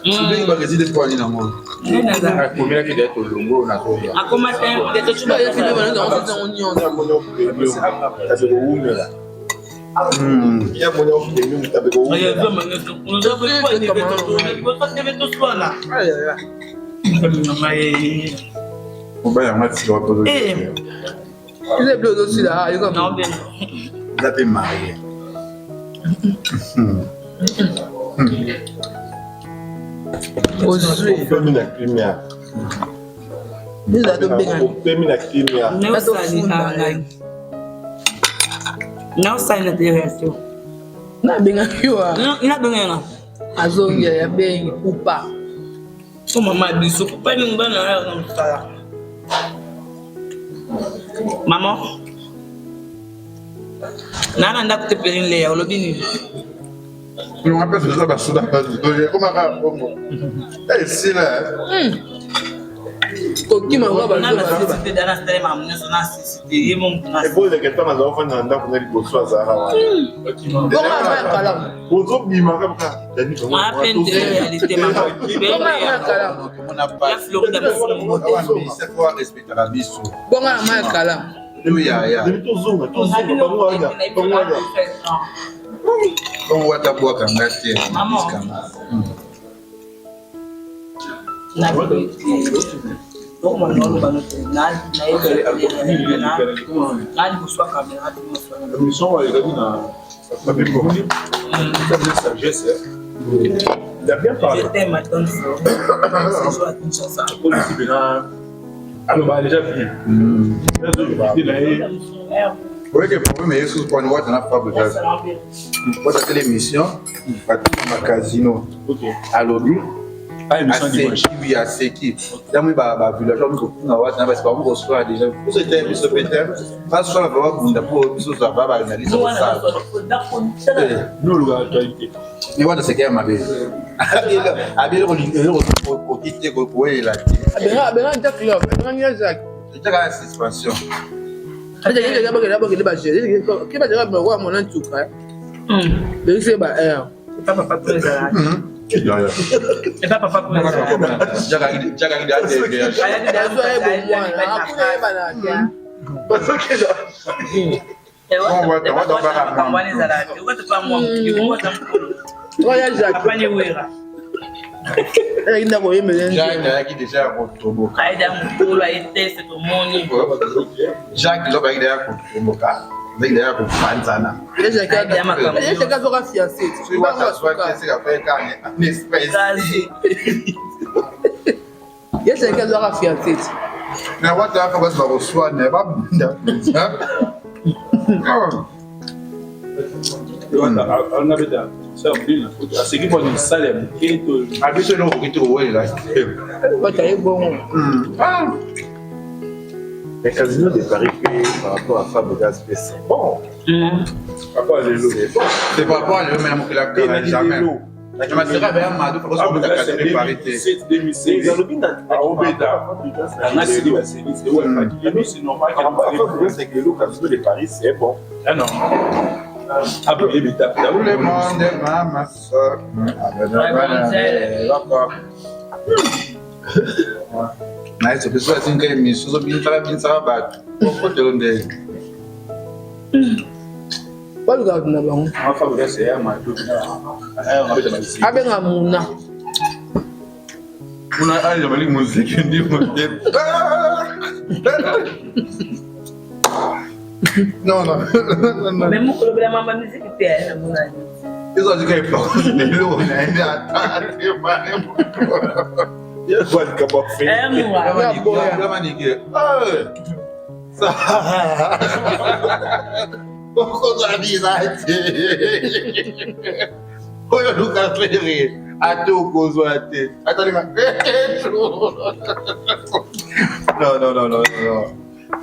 tu vas résider pour aller dans le monde. Combien qui d'être au Longo, on a trop bien. À comment t'es que tu vas Il y a fini, maintenant, on fait un oignon. Il y a mon offre de nous, tu as besoin. Il y a deux minutes. Nous avons pas une On va y avoir si on va Il est bleu aussi là, il est comme non, bien. vous avez marié. Aujourd'hui, il a de bien. Não sai na direção. Na bem aqui, ó. Não bem não. A zonha é bem upa. Como mamãe disse, o pai não vai não está. Maman. Nana anda com te pedindo leia, o lobinho. Não é pessoa da basura, como a Congo. É isso lá. Koki mangwa ba Nana sisi dana stare mamu nso na sisi de yemo na. E poi che stanno a fare andare con il bosso a Sahara. Bonga ma kala. Bozo bima kama. Ma pente réalité maman. Bonga ma kala. On a pas La flore da bofu. c'est pour respecter la biso. Bonga ma kala. Nous ya. Tozunga, bango waga. On va d'abord kangati. Na donc on va na buswa kamera La mission, elle a dit dans la Bible, sagesse. Il a bien parlé. je t'aime maintenant c'est joie d'une chose ça Pour le Sibéna, alors, bah, déjà vu. Oui, que pour mais Jesus pour nous voir dans la fable de moi ça c'est l'émission à casino. Ok. À l'objet. Ah, émission dimanche. Oui, à Seki. Là, moi, bah, village, on peut nous avoir parce qu'on reçoit déjà. Vous c'était un peu peut-être. Pas sur la voie pour nous sur la voie analyse ça. Nous, le gars, actualité. Mais voilà, c'est qu'il m'a dit. Abel au quitter pour elle là. Abena ta club, abena nya Zach. C'est la suspension. Aja yeye ba ba je. Ki ba je ba wa mo na tuka. Le c'est ba papa pas très à Et pas papa pour Les casinos de Paris par rapport à Fabregas, c'est bon. C'est par rapport à l'eau, mais il a jamais. Je me serais bien mal, il faut que je me Paris. C'est 2016. C'est normal. C'est que le casino de Paris, c'est bon. Ah non. Après, Tout le monde est ma soeur. Mas a pessoa assim que me suja bem trabalho. Pouco de onde. Qual lugar que não a Fabregas é uma Muna. Una área de música de tempo. Não. Mesmo o programa mais musique tem, Muna. Eu só digo que é para o né? Il faut le cabot fait. Non.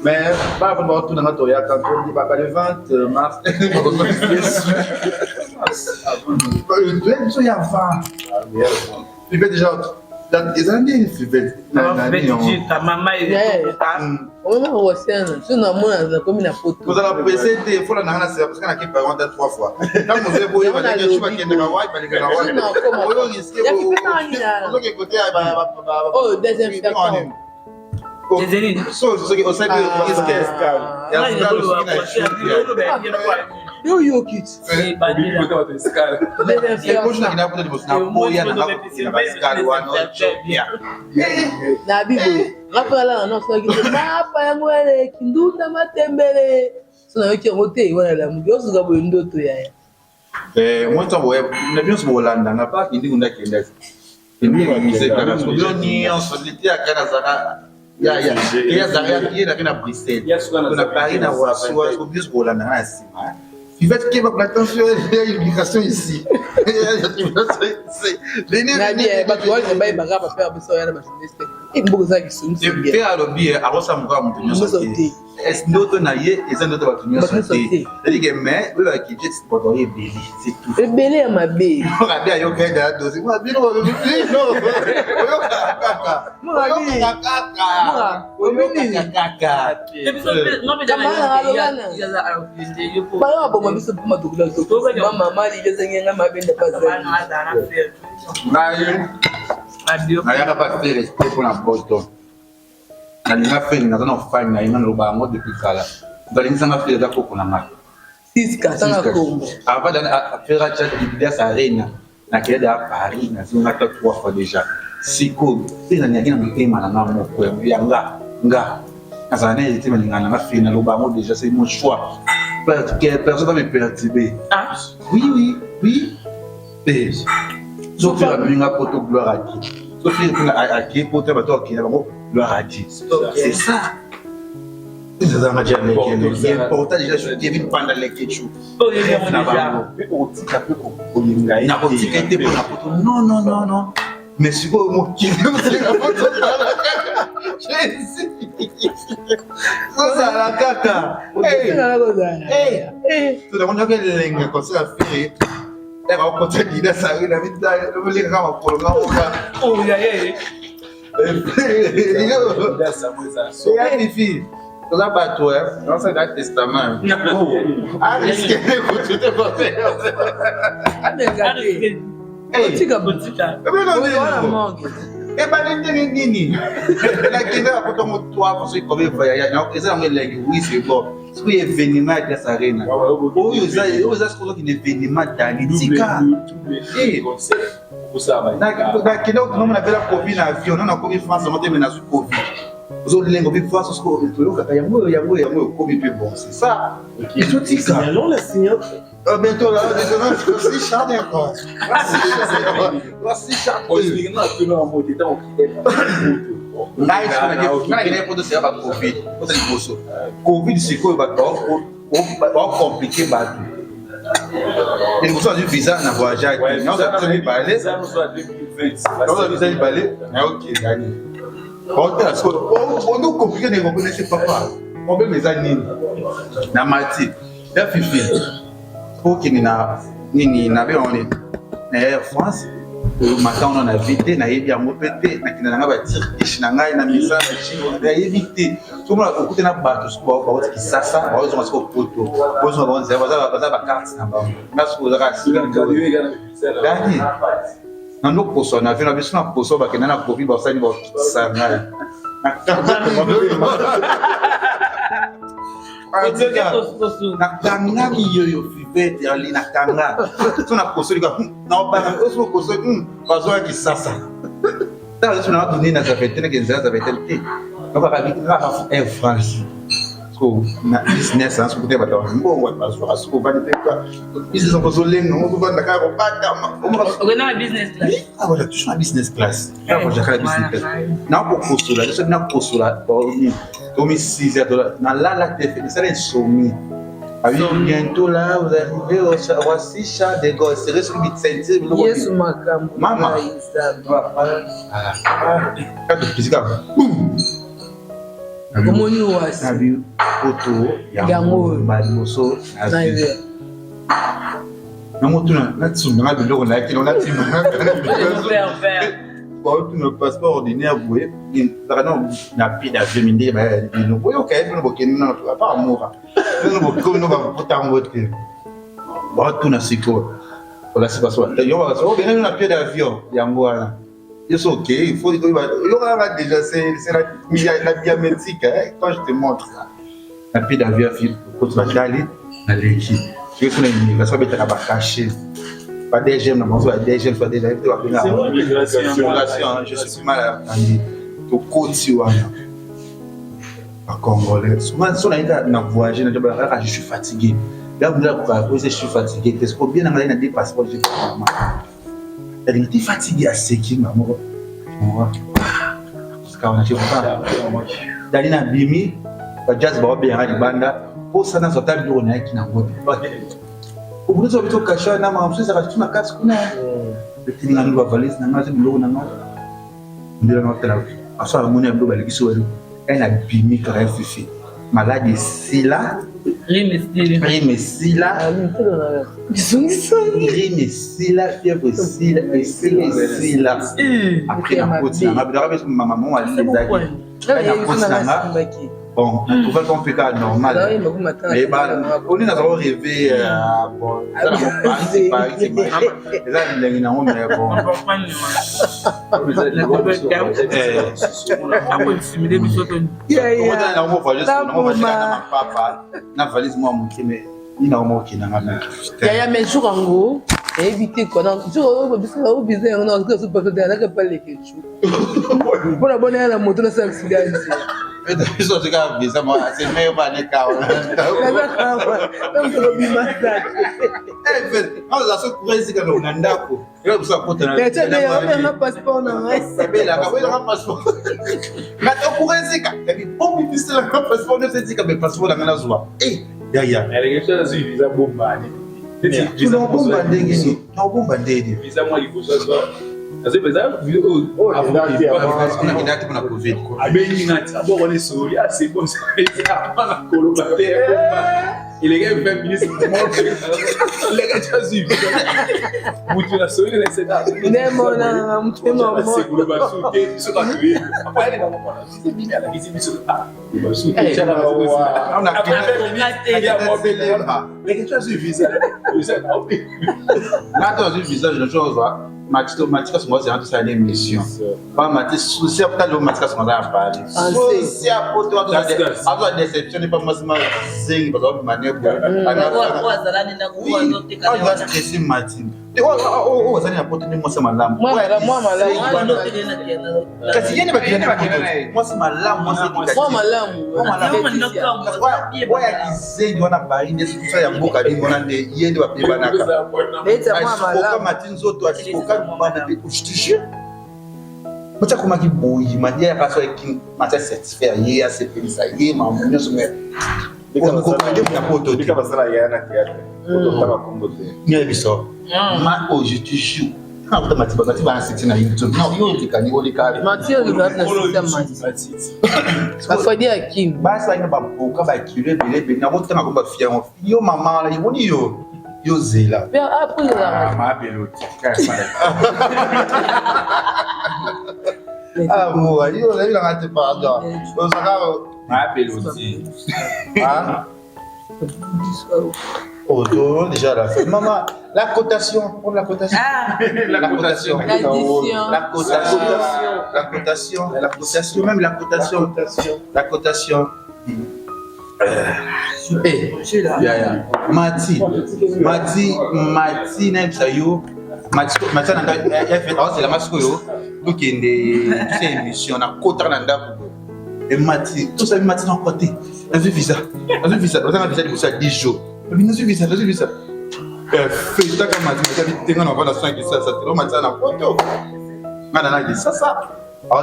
Mais pas vraiment tout dans notre quand on dit pas le 20 mars. Il y a 20. Il fait déjà dans des années, FIVETTE. Ta maman est On comme une photo. Vous allez précéder, il faut la nana, c'est parce qu'on a qui par 3 fois. Quand vous avez voulu, vous allez dire, tu vas quitter la Hawaï, il va Oh, désinfectant. Yo kit. Na bibo. Rapala na so kit. Mapa yangu ele kindunda matembele. Sona wiki ngote wana la mjo suka bo ndoto yaya. Moi ça ouais, on a bien ce Hollande, n'a pas qui ngunda kenda. Ndi ngise kana so ni en solité à kana zana. Il y a Zaria qui est dans Bruxelles. On a Paris dans Warsaw, au bus Hollande na sima. FIVETTE qui va pour l'attention, il y a une migration ici. Ndoto na ye eza ndoto bato nyonso te c'est-à-dire mais oyo akije poto ebeli c'est tout ebeli ya mabe mabe ayoka eda dosi mabino no ayaka pas faire respect pour la Boston. Nalinga feli na zona ofanya na ina no bango depuis kala. Ndalinga nga feli da koko na maka. Siska sana Congo. Avant d'aller faire chat Ibiza Arena na kile à Paris na zona 3 fois déjà. Siko, c'est na nyaki na mtema na ngamo kwa yanga nga. Azana était malingana na feli na lo bango déjà c'est mon choix. Parce que personne va me perturber. Ah oui. Sauf que la binga poto gloire à Dieu. Sauf que à qui poto bato qui na bango gloire à Dieu. C'est ça. C'est ça ma jambe qui est important déjà je Kevin pendant les ketchup. Oh il est déjà. Non. Mais si vous mon qui ça la caca. Hey. Tout le monde a quelle langue comme ça fait. Elle va continuer de ça la vie le lien comme pour le Oh yeah. C'est une fille. Vous avez pas toi, dans ce testament. Ah, risquez de vous tout Botika botika. Et bah, nini. La question à quand on toi pour ce qu'on veut voyager. Non, ils ont les oui c'est bon. Ce qui est événement de la arena. Oh, ils ont ce qu'on dit événement d'Alitika. Eh, pour ça. Na kilo que nous on avait la Covid en avion, on a Covid France, on a mené sur Covid. Vous avez les Covid France, ce qu'on dit, yango Covid plus bon, c'est ça. Et tout ça. Signalons la signal. Bientôt là, c'est chargé quoi. C'est chargé. On se dit que nous avons monté dans le Là, il faut de faire Covid. Covid, c'est quoi? Va compliquer. Et vous avez du visa dans le voyage. Non, vous avez balé. Non, vous avez balé. Ok, gagné. On nous compliquer, ne reconnaissez pas. On peut mes amis. Na mati. La fifi. Pour qu'il n'y n'avait on est Air France. Le matin on a évité, na yebi yango pété, na kinanga ba dire kishinanga na misa na chino, na évité. Tout le monde a écouté na bateau, ce qu'on va dire sasa, on va se photo. Pour on va dire ba carte na ba. Merci pour la race. Dani. Na no poso na vena biso na poso ba kenana Covid ba sani ba sanga. Na yo FIVETTE ali na kanga. Tu na poso lika na ba oso poso bazo ki sasa. Ta tu na donner na FIVETTE na kenza FIVETTE. Na ba bi na Air France. So na business sans côté ba taw bon wa bazo asko ba ni quoi. Business ko zo lengo mo ba ndaka ko bata. On a business class. Ah voilà, tu as business class. Ah voilà, j'ai business class. Na ko posola, je na posola. $6 na la tf ça les soumis bientôt là vous arrivez au voici chat de gosse c'est sur 8 cm yes maman comment nous voici abi photo yango balimoso na motuna na tsuna biloko na kilo na tima bon, tout notre passeport ordinaire, vous voyez, non, n'a plus d'avion, nous voyons qu'il y a un pas amour. Nous ne pouvons pas voter. Bon, tout n'a pas. Voilà, c'est pas ça. Il y a un pied d'avion, il y a un mois. C'est ok, il faut. Il y aura déjà, c'est la diamétrique, quand je te montre ça. Un pied d'avion, il faut que tu vas aller à l'équipe. Je suis une immigration, mais tu vas cacher. Pas DGM, non, soit DGM, soit déjà. C'est une migration, je suis mal à dire. Au côté, à Congolais. Souvent, si on a voyagé, je suis fatigué. Là, je suis fatigué. Parce que bien, on a des passeports, je suis elle était fatiguée à ce qui m'a mort. Parce qu'on a dit, d'aller dans Bimi, jazz va bien à Banda, pour ça, dans ce temps, on a qui n'a pas. Au bout de ce temps, na mamsu ça va tu m'as kuna le tinga ni valise na ngazi mlo na ngazi ndira na tela aso amoni abdo balikiso welo ena bimi kara fifi malade sila rime sila fièvre sila après la côte na abdo avec maman ali les bon, on trouve qu'on fait ça normal. Mais on est dans un rêvé. Bon, c'est pas là, il y a un homme, mais bon. Éviter quoi donc je bizarre on a que pas de pas les quelque pour la bonne la moto na accident ils sont déjà bizarre moi c'est meilleur pas les cas donc le bimasage on la so courir quand on anda ko yo so porter na passeport na c'est là quand on a passeport quand on courir et puis bon puis c'est le passeport ne c'est que passeport dans la joie eh derrière elle est chose visa bomba não bomba ndenge não bomba ndenge visa moi il faut ça parce que par exemple kuna covid abeni ngati abo on est sori ah c'est bon c'est pas colombateur il est gars 20 minutes les gars tu as vu mutu na sori là c'est là nemo na mutu mo c'est colombateur qui se va tuer après elle va comprendre c'est bien la visite ah colombateur on a Mais que tu as vu visa? Visa, non. Attends, j'ai vu visage de choses, Matika sont moi, c'est une émission. Pas Matika, souci à pas le Matika sont là à parler. Souci à pour toi, avoir déception n'est pas moi, c'est ma zing, parce que manière pour. On va stresser Matin. Oh, ça n'est pas pour moi, c'est ma lame. Moi, Kasi yene bakiyane moi c'est ma lame, moi c'est moi malamu. ouais akizengi wana bari ndesi kusa ya mboka ni wana nde yende bapebanaka Leta moi kwa malamu. Martin zoto asikoka mwana pe ushtishe Mata kuma ki boyi madia ya kaso ekin mata certifier ye ase pelisa ye mamunyo sume ko kande na poto Dika basala yana théâtre. Kutotaka Congo te. nye biso ma je te jure quand vous m'avez dit que tu vas YouTube non yo likani yo likali Mathieu regarde le système. Afadi Hakim. basi ina babuka bakile bele na kotanga ko bafia yo mama la yoni yo zela Mais après la Ma pelote. moi yo la ngate pardon on sera Ma pelote. ah oh donc déjà la fin maman la cotation pour la cotation la cotation même la cotation Mati na sayo Mati na fait c'est la masco yo donc il c'est émission na kota na ndako et Mati tout ça Mati na côté on a visa on a visa de 10 jours on a visa fait ça comme Mati tenga na bana 5 ça te Mati na photo ngana na ça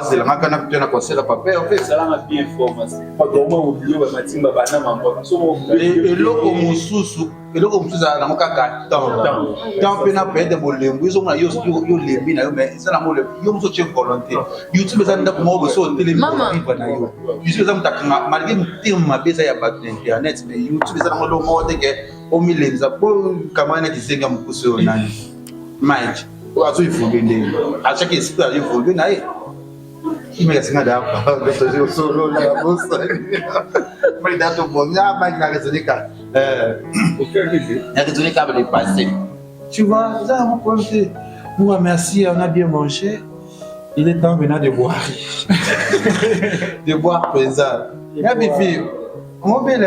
c'est la makana pia na conseil papa en fait Ça l'a bien information. Pas comment oublier Matimba bana mamba. et loko mususu na mokaka tant pena pede bolembu izo na yo lembi na yo mais ça na mo le yo muso che volonté YouTube za nda mo so tele vivre na yo YouTube za mtakanga malgré mutima besa ya ba internet mais YouTube za na mo lo mo teke o milenza po kama na kisenga mkuso nani Mike azo ifungende acha que esse cara ifungende na aí imegasinga hapa ndio solo la bossa mais dato bonya mais na rezonika le passé tu vois ça mon point moi merci on a bien mangé il est temps maintenant de boire de boire présent ya bibi mon bel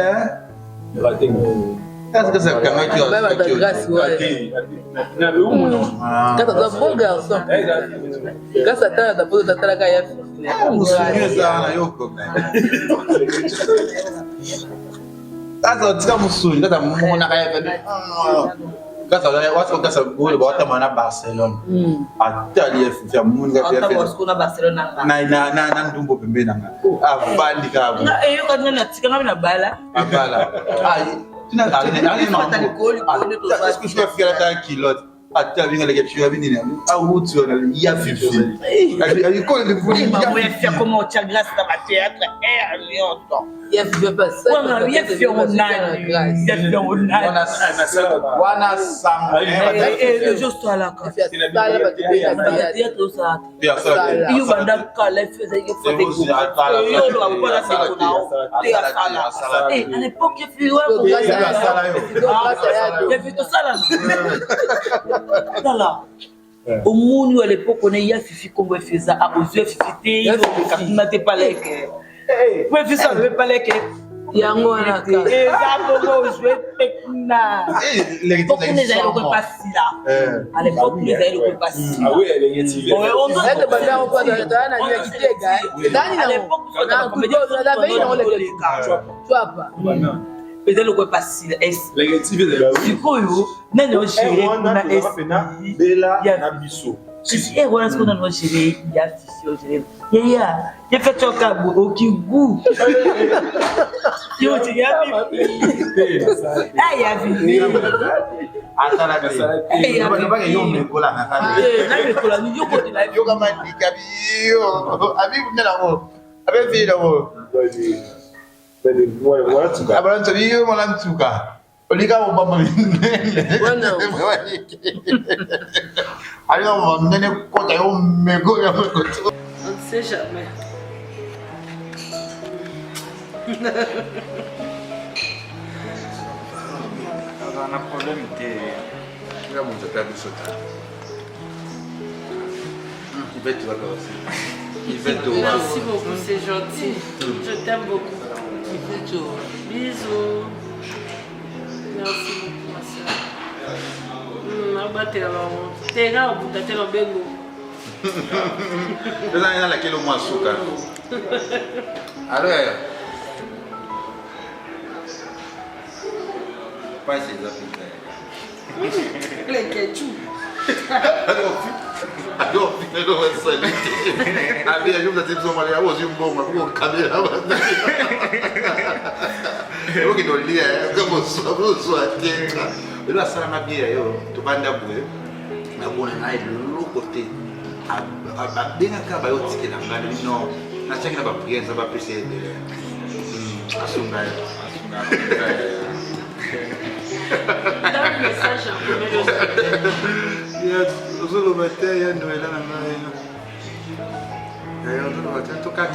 est-ce que ça comment tu as grâce ouais. Quand tu es bon garçon. Grâce à toi, tu as posé ta tête à la Sasa tika musuni ndata mona kaya bebe. Kasa la watu kasa gole ba wata mana Barcelona. Atali ya munga pia pia. Ata wasikuna Barcelona nga. Na ndumbo pembe nanga. Abandi ka. Na eyo kana na tika na bala. Abala. Ai, tina ali Fata likoli kone to est-ce que je vais faire ta kilote? Até vinga le tu avini ne. A wuti ona ya fifi. Ali ko le fuli. Maman ya fia como o tia graça da théâtre é alionto. Il veut pas ça. Wana ya fia onani. Ya fia onani. Wana sam. Le juste à la café. Théâtre ça. Iyo banda kala faisait que faut des. Yo lo akola ça kuna. Théâtre. À l'époque il fut ouais. Il fait tout ça là. Voilà. Au monde à l'époque on est fifi comme faisait à aux yeux fifi te pas les que ouais fils ça veut pas les que yango na ka et ça pour jouer techna l'époque on les avait pas si là à l'époque on les avait pas si Ah oui, elle est tirée. on doit être banda on quoi dans na kitega dani na l'époque on na comédie on la veille on les tu vois pas peut-être le pas si Les tirés de la du coup nani on chérie on a Bella na biso. si et voilà ce qu'on a nous chérie il y a fifi au chérie il fait choka au kigu yo tu y a bibi ah y a bibi Atala ke. Ba yo me kola na kana. na me kola ni yo ko de la Yo kama ndikabiyo. Abi kunela mo. Abe vile mo. Voilà tout cas. Abana tsabiyo mala ntsuka. Olika mo bamba minene. Bueno. Ali mo minene kota yo mego ya mo. on ne sait jamais On a un problème de... Il va monter à du sauter. Yvette, tu vas commencer. Yvette, merci beaucoup, c'est gentil. Je t'aime beaucoup. Bisous. Merci beaucoup, ma soeur. T'es là au bout de tel bengo. Vous avez laquelle au moins souka. Alors, pas ces affaires. Les ketchup. Alors, finalement, on va saluer. Allez, je vous ai dit que vous allez avoir un bon moment. Caméra. Vous qui nous liez, comme vous soyez. Et là, ça m'a bien. Tu vas d'abord. Mais bon, on a l'autre côté. Bien que vous ayez la main, non. Na chaki na ba prière, ça va passer de Asunga. Dans le message, il y a le matin, il y a Noël à la main. Il y a le matin, tout cas.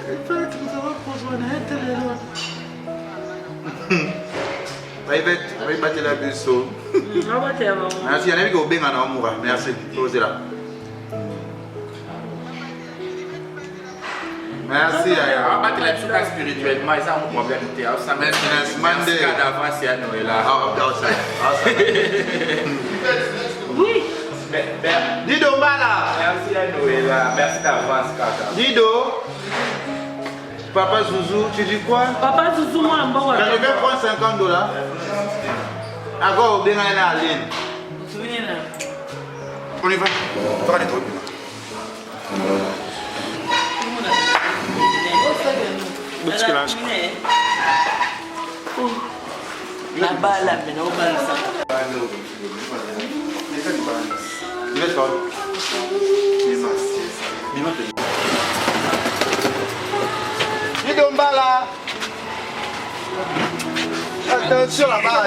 Il faut que tu nous avons posé un téléphone. Vai bater la biso. Merci, il y a un ami qui est bien en amour. Merci, posez là. Merci. On va battre la biso spirituellement, ils ont un problème de théâtre. Ça met financement d'avance et à Noël. oui. Dido Mbala. Merci à Noël. Merci d'avance, Kata. Dido. Papa Zouzou, tu dis quoi? Papa Zouzou, moi, en bas. Je vais prendre $50. Encore, bien aller à Aline. On y va. On va les trucs. La balle, mais non, balle ça. Il va se faire. Mbala. Attention là-bas.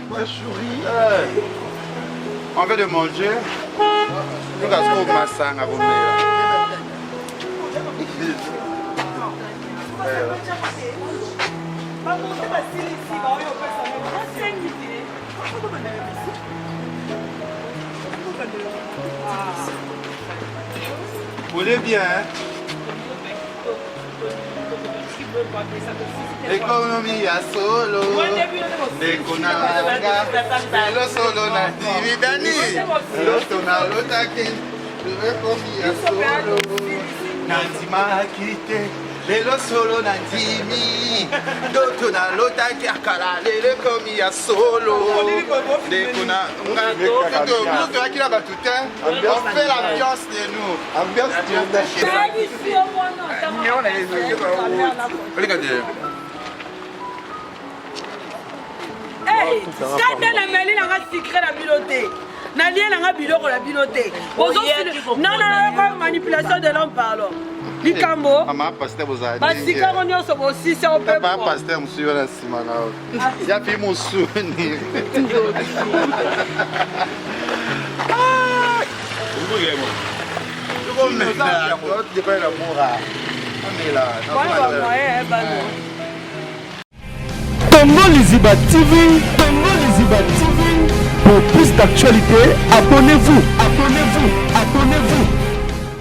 Moi souris. On veut de manger. Nous avons ma sang à vous vous voulez bien, hein? L'économie à solo, l'économie lo solo na dividani, l'autre na l'otaki, l'économie à solo, nantima quitté, lo solo na dimi, l'autre na l'otaki akala, l'économie à solo, l'économie, on fait l'ambiance de nous, ambiance de hey, quand elle a mêlé la secret la biloté, n'a lié la biloko la biloté. Non, manipulation de l'homme parlant. Likambo. Maman pasteur vous a dit. Basika on y a aussi c'est au peuple. Pas pasteur monsieur la simana. Il y a puis mon souvenir. Congo LIZIBA TV, Congo LIZIBA TV. Pour plus d'actualités, abonnez-vous.